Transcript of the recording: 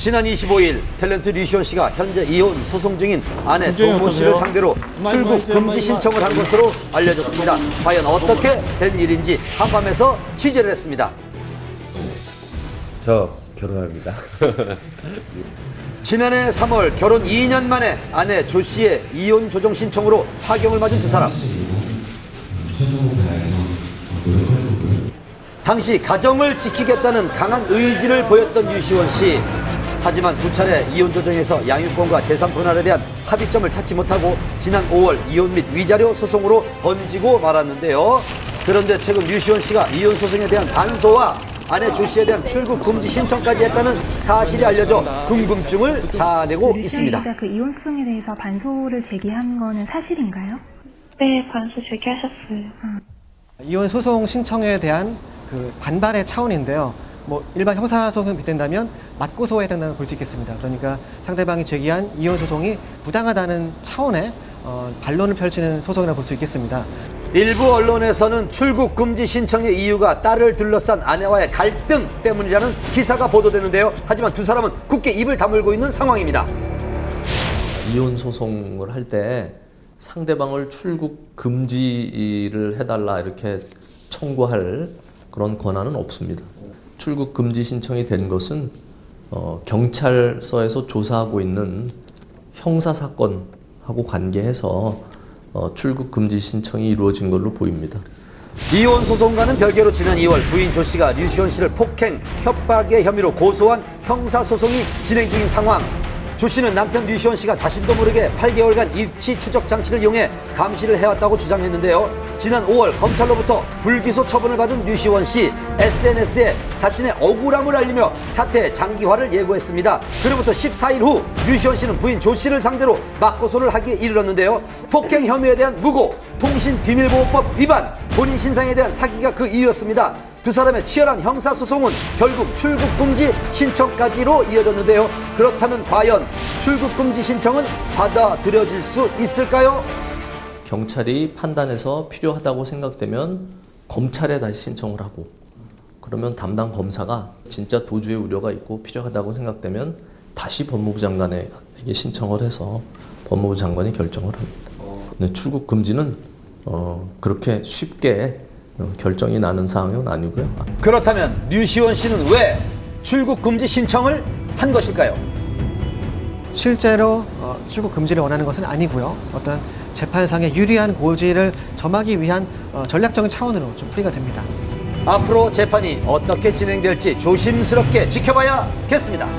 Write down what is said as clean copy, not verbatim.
지난 25일 탤런트 류시원 씨가 현재 이혼 소송 중인 아내 조모 씨를 상대로 출국 금지 신청을 한 것으로 알려졌습니다. 과연 어떻게 된 일인지 한밤에서 취재를 했습니다. 저 결혼합니다. 지난해 3월 결혼 2년 만에 아내 조 씨의 이혼 조정 신청으로 파경을 맞은 두 사람. 당시 가정을 지키겠다는 강한 의지를 보였던 류시원 씨. 하지만 두 차례 이혼 조정에서 양육권과 재산 분할에 대한 합의점을 찾지 못하고 지난 5월 이혼 및 위자료 소송으로 번지고 말았는데요. 그런데 최근 류시원 씨가 이혼 소송에 대한 반소와 아내 조 씨에 대한 출국 금지 신청까지 했다는 사실이 알려져 궁금증을 자아내고 있습니다. 그 이혼 소송에 대해서 반소를 제기한 거는 사실인가요? 네, 반소 제기하셨어요. 이혼 소송 신청에 대한 그 반발의 차원인데요. 뭐 일반 형사소송에 빗댄다면 맞고소해야 된다고 볼 수 있겠습니다. 그러니까 상대방이 제기한 이혼 소송이 부당하다는 차원의 반론을 펼치는 소송이라고 볼 수 있겠습니다. 일부 언론에서는 출국 금지 신청의 이유가 딸을 둘러싼 아내와의 갈등 때문이라는 기사가 보도되는데요. 하지만 두 사람은 굳게 입을 다물고 있는 상황입니다. 이혼 소송을 할 때 상대방을 출국 금지를 해달라 이렇게 청구할 그런 권한은 없습니다. 출국 금지 신청이 된 것은 경찰서에서 조사하고 있는 형사 사건하고 관계해서 출국 금지 신청이 이루어진 걸로 보입니다. 이혼 소송과는 별개로 지난 2월 부인 조 씨가 류시원 씨를 폭행, 협박의 혐의로 고소한 형사 소송이 진행 중인 상황. 조 씨는 남편 류시원 씨가 자신도 모르게 8개월간 입치 추적 장치를 이용해 감시를 해왔다고 주장했는데요. 지난 5월 검찰로부터 불기소 처분을 받은 류시원 씨, SNS에 자신의 억울함을 알리며 사태의 장기화를 예고했습니다. 그로부터 14일 후 류시원 씨는 부인 조 씨를 상대로 맞고소를 하기에 이르렀는데요. 폭행 혐의에 대한 무고, 통신비밀보호법 위반, 본인 신상에 대한 사기가 그 이유였습니다. 두 사람의 치열한 형사소송은 결국 출국금지 신청까지로 이어졌는데요. 그렇다면 과연 출국금지 신청은 받아들여질 수 있을까요? 경찰이 판단해서 필요하다고 생각되면 검찰에 다시 신청을 하고, 그러면 담당 검사가 진짜 도주의 우려가 있고 필요하다고 생각되면 다시 법무부 장관에게 신청을 해서 법무부 장관이 결정을 합니다. 근데 출국 금지는 그렇게 쉽게 결정이 나는 사항은 아니고요. 그렇다면 류시원 씨는 왜 출국 금지 신청을 한 것일까요? 실제로 출국 금지를 원하는 것은 아니고요. 어떤 재판상의 유리한 고지를 점하기 위한 전략적인 차원으로 좀 풀이가 됩니다. 앞으로 재판이 어떻게 진행될지 조심스럽게 지켜봐야겠습니다.